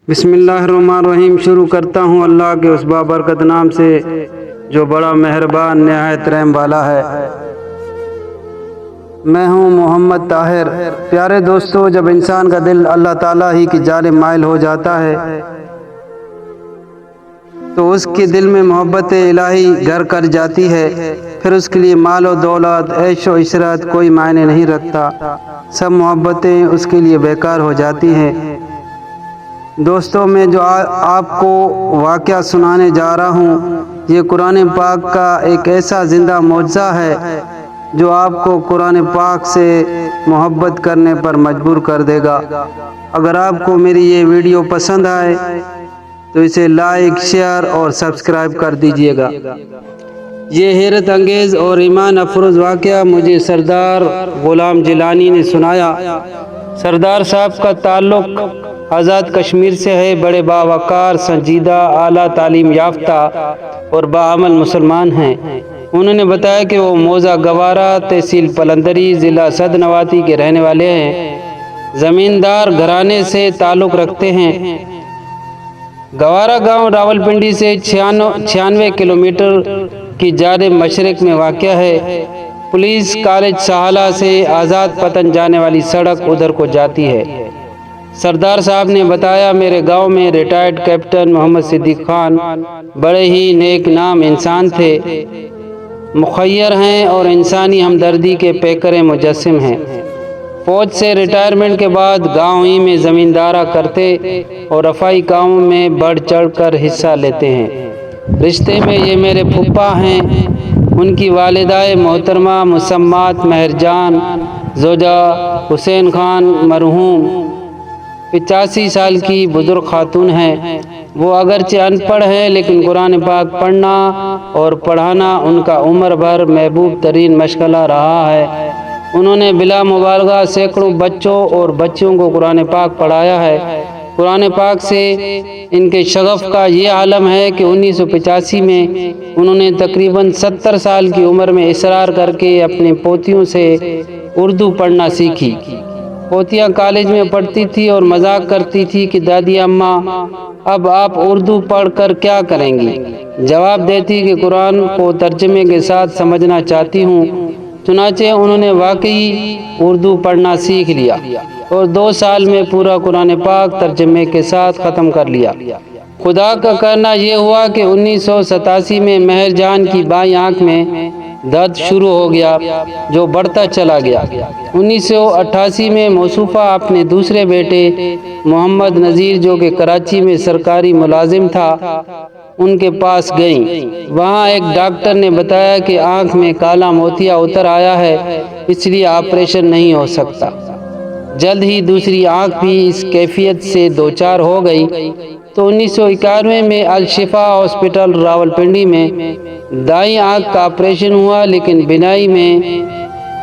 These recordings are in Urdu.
بسم اللہ الرحمن الرحیم۔ شروع کرتا ہوں اللہ کے اس بابرکت نام سے جو بڑا مہربان نہایت رحم والا ہے۔ میں ہوں محمد طاہر۔ پیارے دوستو، جب انسان کا دل اللہ تعالیٰ ہی کی جانب مائل ہو جاتا ہے تو اس کے دل میں محبت الہی گھر کر جاتی ہے۔ پھر اس کے لیے مال و دولت، عیش و عشرت کوئی معنی نہیں رکھتا، سب محبتیں اس کے لیے بیکار ہو جاتی ہیں۔ دوستو، میں جو آپ کو واقعہ سنانے جا رہا ہوں، یہ قرآن پاک کا ایک ایسا زندہ معجزہ ہے جو آپ کو قرآن پاک سے محبت کرنے پر مجبور کر دے گا۔ اگر آپ کو میری یہ ویڈیو پسند آئے تو اسے لائک، شیئر اور سبسکرائب کر دیجیے گا۔ یہ حیرت انگیز اور ایمان افروز واقعہ مجھے سردار غلام جیلانی نے سنایا۔ سردار صاحب کا تعلق آزاد کشمیر سے ہے۔ بڑے باوقار، سنجیدہ، اعلیٰ تعلیم یافتہ اور باعمل مسلمان ہیں۔ انہوں نے بتایا کہ وہ موضع گوارا، تحصیل پلندری، ضلع سدنواتی کے رہنے والے ہیں۔ زمیندار گھرانے سے تعلق رکھتے ہیں۔ گوارا گاؤں راولپنڈی سے 96 کلومیٹر کی جانب مشرق میں واقع ہے۔ پولیس کالج سہالہ سے آزاد پتن جانے والی سڑک ادھر کو جاتی ہے۔ سردار صاحب نے بتایا، میرے گاؤں میں ریٹائرڈ کیپٹن محمد صدیق خان بڑے ہی نیک نام انسان تھے، مخیر ہیں اور انسانی ہمدردی کے پیکر مجسم ہیں۔ فوج سے ریٹائرمنٹ کے بعد گاؤں ہی میں زمیندارہ کرتے اور رفائی کاموں میں بڑھ چڑھ کر حصہ لیتے ہیں۔ رشتے میں یہ میرے پھپھا ہیں۔ ان کی والدہ محترمہ مسمات مہر جان، زوجہ حسین خان مرحوم 85 سال کی بزرگ خاتون ہیں۔ وہ اگرچہ ان پڑھ ہیں لیکن قرآن پاک پڑھنا اور پڑھانا ان کا عمر بھر محبوب ترین مشغلہ رہا ہے۔ انہوں نے بلا مبالغہ سینکڑوں بچوں اور بچیوں کو قرآن پاک پڑھایا ہے۔ قرآن پاک سے ان کے شغف کا یہ عالم ہے کہ 1985 میں انہوں نے تقریباً 70 سال کی عمر میں اصرار کر کے اپنی پوتیوں سے اردو پڑھنا سیکھی۔ پوتیاں کالج میں پڑھتی تھی اور مذاق کرتی تھی کہ دادی اماں، اب آپ اردو پڑھ کر کیا کریں گی؟ جواب دیتی کہ قرآن کو ترجمے کے ساتھ سمجھنا چاہتی ہوں۔ چنانچہ انہوں نے واقعی اردو پڑھنا سیکھ لیا اور 2 سال میں پورا قرآن پاک ترجمے کے ساتھ ختم کر لیا۔ خدا کا کرنا یہ ہوا کہ 1987 میں مہر جان کی بائیں آنکھ میں درد شروع ہو گیا جو بڑھتا چلا گیا۔ 1988 میں موصوفہ اپنے دوسرے بیٹے محمد نذیر، جو کہ کراچی میں سرکاری ملازم تھا، ان کے پاس گئیں۔ وہاں ایک ڈاکٹر نے بتایا کہ آنکھ میں کالا موتیا اتر آیا ہے، اس لیے آپریشن نہیں ہو سکتا۔ جلد ہی دوسری آنکھ بھی اس کیفیت سے دوچار ہو گئی تو 1991 میں الشفا ہاسپٹل راولپنڈی میں دائیں آنکھ کا آپریشن ہوا، لیکن بینائی میں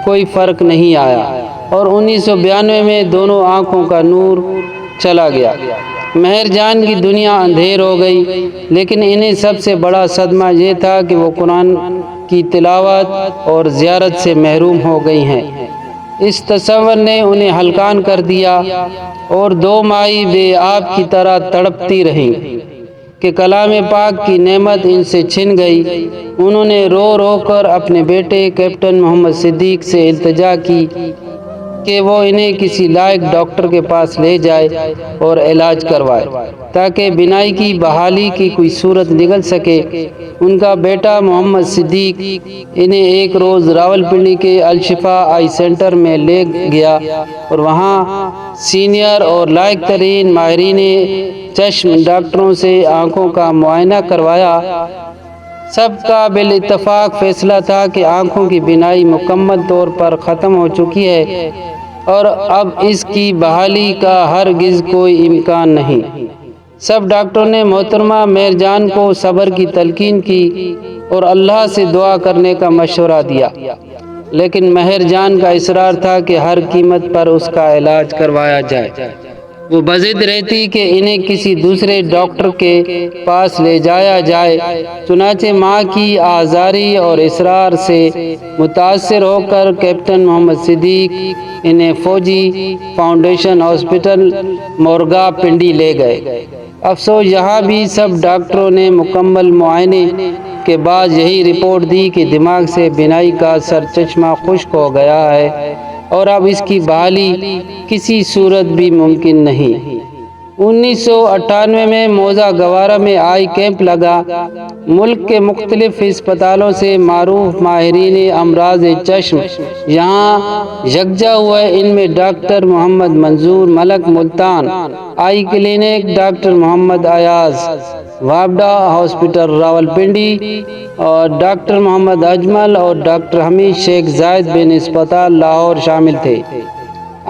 کوئی فرق نہیں آیا اور 1992 میں دونوں آنکھوں کا نور چلا گیا۔ مہر جان کی دنیا اندھیر ہو گئی، لیکن انہیں سب سے بڑا صدمہ یہ تھا کہ وہ قرآن کی تلاوت اور زیارت سے محروم ہو گئی ہیں۔ اس تصور نے انہیں ہلکان کر دیا اور 2 ماہ بے آب کی طرح تڑپتی رہیں کہ کلام پاک کی نعمت ان سے چھن گئی۔ انہوں نے رو رو کر اپنے بیٹے کیپٹن محمد صدیق سے التجا کی کہ وہ انہیں کسی لائق ڈاکٹر کے پاس لے جائے اور علاج کروائے تاکہ بینائی کی بحالی کی کوئی صورت نکل سکے۔ ان کا بیٹا محمد صدیق انہیں ایک روز راولپنڈی کے الشفا آئی سینٹر میں لے گیا اور وہاں سینئر اور لائق ترین ماہرین چشم ڈاکٹروں سے آنکھوں کا معائنہ کروایا۔ سب کا بالاتفاق فیصلہ تھا کہ آنکھوں کی بینائی مکمل طور پر ختم ہو چکی ہے اور اب اس کی بحالی کا ہرگز کوئی امکان نہیں۔ سب ڈاکٹروں نے محترمہ مہر جان کو صبر کی تلقین کی اور اللہ سے دعا کرنے کا مشورہ دیا، لیکن مہر جان کا اصرار تھا کہ ہر قیمت پر اس کا علاج کروایا جائے۔ وہ بضد رہتی کہ انہیں کسی دوسرے ڈاکٹر کے پاس لے جایا جائے۔ چنانچہ ماں کی آزاری اور اصرار سے متاثر ہو کر کیپٹن محمد صدیق انہیں فوجی فاؤنڈیشن ہاسپٹل مورگا پنڈی لے گئے۔ افسوس یہاں بھی سب ڈاکٹروں نے مکمل معائنے کے بعد یہی رپورٹ دی کہ دماغ سے بینائی کا سرچشمہ خشک ہو گیا ہے اور اب اس کی بحالی کسی صورت بھی ممکن نہیں۔ 1998 میں موزہ گوارا میں آئی کیمپ لگا۔ ملک کے مختلف اسپتالوں سے معروف ماہرین امراض چشم یہاں یکجا ہوئے۔ ان میں ڈاکٹر محمد منظور ملک ملتان آئی کلینک، ڈاکٹر محمد ایاز وابڈا ہاسپٹل راولپنڈی اور ڈاکٹر محمد اجمل اور ڈاکٹر حمید شیخ زاید بن اسپتال لاہور شامل تھے۔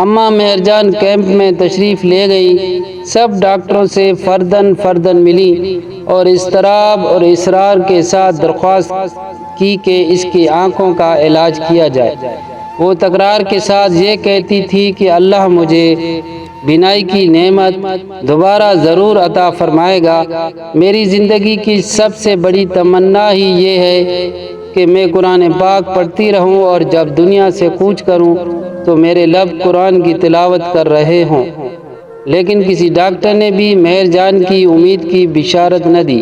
اماں مہر جان کیمپ میں تشریف لے گئی۔ سب ڈاکٹروں سے فرداً ملی اور اضطراب اور اصرار کے ساتھ درخواست کی کہ اس کی آنکھوں کا علاج کیا جائے۔ وہ تکرار کے ساتھ یہ کہتی تھی کہ اللہ مجھے بینائی کی نعمت دوبارہ ضرور عطا فرمائے گا۔ میری زندگی کی سب سے بڑی تمنا ہی یہ ہے کہ میں قرآن پاک پڑھتی رہوں اور جب دنیا سے کوچ کروں تو میرے لب قرآن کی تلاوت کر رہے ہوں۔ لیکن کسی ڈاکٹر نے بھی مہر جان کی امید کی بشارت نہ دی۔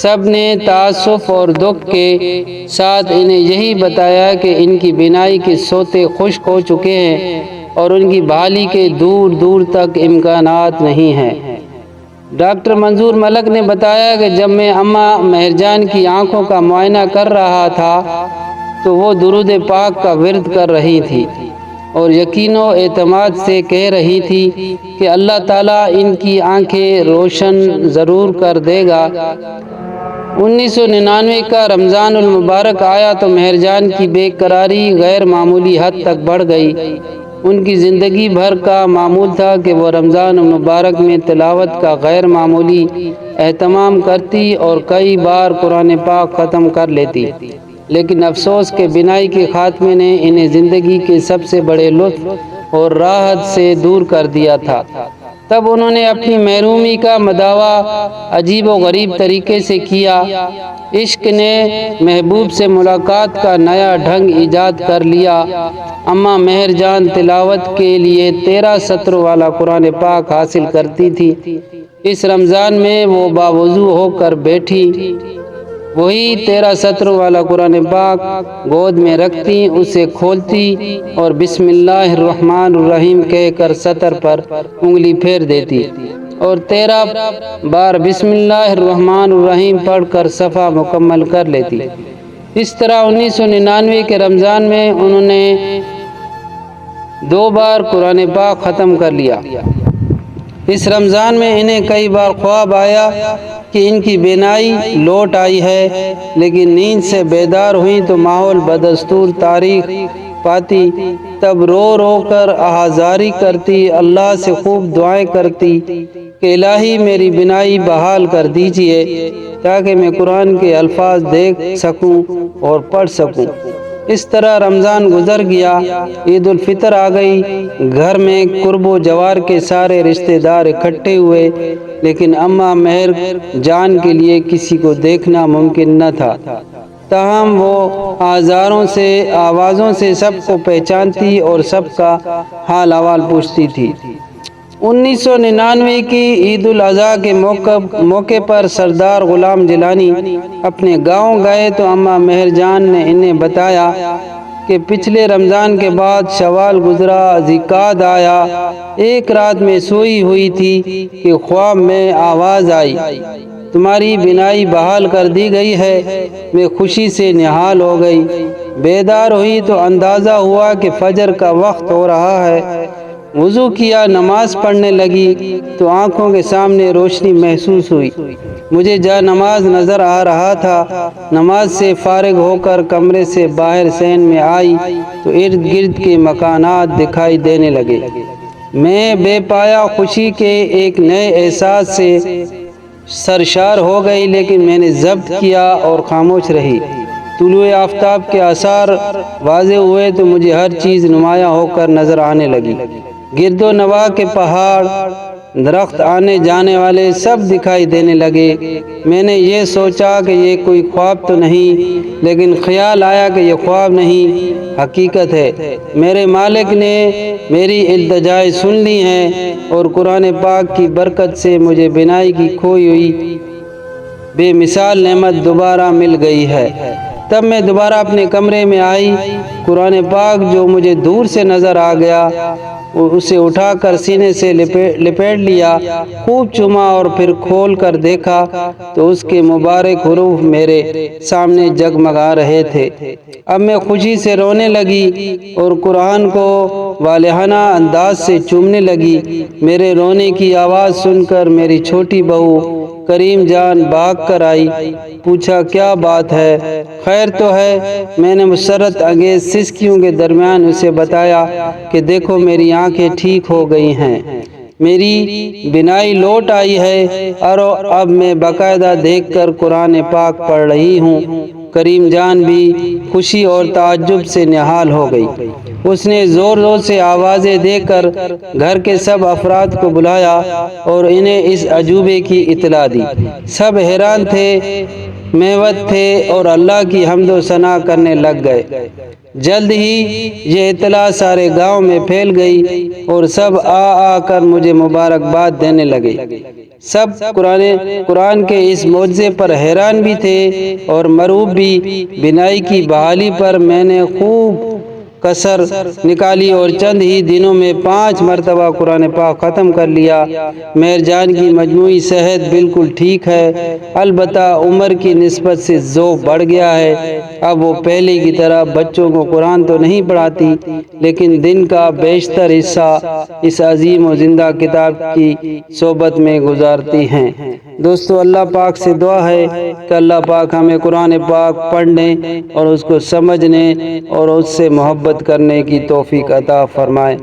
سب نے تأسف اور دکھ کے ساتھ انہیں یہی بتایا کہ ان کی بینائی کے سوتے خشک ہو چکے ہیں اور ان کی بحالی کے دور دور تک امکانات نہیں ہیں۔ ڈاکٹر منظور ملک نے بتایا کہ جب میں اماں مہر جان کی آنکھوں کا معائنہ کر رہا تھا تو وہ درود پاک کا ورد کر رہی تھی اور یقین و اعتماد سے کہہ رہی تھی کہ اللہ تعالیٰ ان کی آنکھیں روشن ضرور کر دے گا۔ 1999 کا رمضان المبارک آیا تو مہر جان کی بے قراری غیر معمولی حد تک بڑھ گئی۔ ان کی زندگی بھر کا معمول تھا کہ وہ رمضان المبارک میں تلاوت کا غیر معمولی اہتمام کرتی اور کئی بار قرآن پاک ختم کر لیتی، لیکن افسوس کہ بینائی کے خاتمے نے انہیں زندگی کے سب سے بڑے لطف اور راحت سے دور کر دیا تھا۔ تب انہوں نے اپنی محرومی کا مداوع عجیب و غریب طریقے سے کیا۔ عشق نے محبوب سے ملاقات کا نیا ڈھنگ ایجاد کر لیا۔ اماں مہر جان تلاوت کے لیے 13 سطر والا قرآن پاک حاصل کرتی تھی۔ اس رمضان میں وہ باوضو ہو کر بیٹھی، وہی 13 سطر والا قرآن پاک گود میں رکھتی، اسے کھولتی اور بسم اللہ الرحمن الرحیم کہہ کر سطر پر انگلی پھیر دیتی اور 13 بار بسم اللہ الرحمن الرحیم پڑھ کر صفحہ مکمل کر لیتی۔ اس طرح 1999 کے رمضان میں انہوں نے 2 بار قرآن پاک ختم کر لیا۔ اس رمضان میں انہیں کئی بار خواب آیا کہ ان کی بینائی لوٹ آئی ہے، لیکن نیند سے بیدار ہوئیں تو ماحول بدستور تاریخ پاتی۔ تب رو رو کر آہذاری کرتی، اللہ سے خوب دعائیں کرتی کہ الہی میری بینائی بحال کر دیجئے تاکہ میں قرآن کے الفاظ دیکھ سکوں اور پڑھ سکوں۔ اس طرح رمضان گزر گیا۔ عید الفطر آ گئی۔ گھر میں قرب و جوار کے سارے رشتہ دار اکٹھے ہوئے، لیکن اماں مہر جان کے لیے کسی کو دیکھنا ممکن نہ تھا۔ تاہم وہ آوازوں سے سب کو پہچانتی اور سب کا حال احوال پوچھتی تھی۔ 1999 کی عید الاضحیٰ کے موقع پر سردار غلام جیلانی اپنے گاؤں گئے تو اماں مہر جان نے انہیں بتایا کہ پچھلے رمضان کے بعد شوال گزرا، ذوالقعدہ آیا، ایک رات میں سوئی ہوئی تھی کہ خواب میں آواز آئی، تمہاری بینائی بحال کر دی گئی ہے۔ میں خوشی سے نہال ہو گئی، بیدار ہوئی تو اندازہ ہوا کہ فجر کا وقت ہو رہا ہے۔ وضو کیا، نماز پڑھنے لگی تو آنکھوں کے سامنے روشنی محسوس ہوئی۔ مجھے جا نماز نظر آ رہا تھا۔ نماز سے فارغ ہو کر کمرے سے باہر صحن میں آئی تو ارد گرد کے مکانات دکھائی دینے لگے۔ میں بے پایا خوشی کے ایک نئے احساس سے سرشار ہو گئی، لیکن میں نے ضبط کیا اور خاموش رہی۔ طلوع آفتاب کے آثار واضح ہوئے تو مجھے ہر چیز نمایاں ہو کر نظر آنے لگی۔ گرد و نواح کے پہاڑ، درخت آنے جانے والے سب دکھائی دینے لگے۔ میں نے یہ سوچا کہ یہ کوئی خواب تو نہیں، لیکن خیال آیا کہ یہ خواب نہیں، حقیقت ہے۔ میرے مالک نے میری التجائیں سن لی ہیں اور قرآن پاک کی برکت سے مجھے بینائی کی کھوئی ہوئی بے مثال نعمت دوبارہ مل گئی ہے۔ تب میں دوبارہ اپنے کمرے میں آئی، قرآن پاک جو مجھے دور سے نظر آ گیا اسے اٹھا کر سینے سے لپیٹ لیا، خوب چوما اور پھر کھول کر دیکھا تو اس کے مبارک حروف میرے سامنے جگمگا رہے تھے۔ اب میں خوشی سے رونے لگی اور قرآن کو والہانہ انداز سے چومنے لگی۔ میرے رونے کی آواز سن کر میری چھوٹی بہو کریم جان بھاگ کر آئی، پوچھا کیا بات ہے، خیر تو ہے؟ میں نے مسرت انگیز سسکیوں کے درمیان اسے بتایا کہ دیکھو میری آنکھیں ٹھیک ہو گئی ہیں، میری بینائی لوٹ آئی ہے اور اب میں باقاعدہ دیکھ کر قرآن پاک پڑھ رہی ہوں۔ کریم جان بھی خوشی اور تعجب سے نہال ہو گئی۔ اس نے زور زور سے آوازیں دے کر گھر کے سب افراد کو بلایا اور انہیں اس عجوبے کی اطلاع دی۔ سب حیران تھے، میوت تھے اور اللہ کی حمد و ثنا کرنے لگ گئے۔ جلد ہی یہ اطلاع سارے گاؤں میں پھیل گئی اور سب آ کر مجھے مبارکباد دینے لگے۔ سب قرآن کے اس معجزے پر حیران بھی تھے اور مرعوب بھی۔ بینائی کی بحالی پر میں نے خوب کسر نکالی اور چند ہی دنوں میں 5 مرتبہ قرآن پاک ختم کر لیا۔ مہر جان کی مجموعی صحت بالکل ٹھیک ہے، البتہ عمر کی نسبت سے ذوق بڑھ گیا ہے۔ اب وہ پہلے کی طرح بچوں کو قرآن تو نہیں پڑھاتی، لیکن دن کا بیشتر حصہ اس عظیم و زندہ کتاب کی صحبت میں گزارتی ہیں۔ دوستو، اللہ پاک سے دعا ہے کہ اللہ پاک ہمیں قرآن پاک پڑھنے اور اس کو سمجھنے اور اس سے محبت کرنے کی توفیق عطا فرمائے۔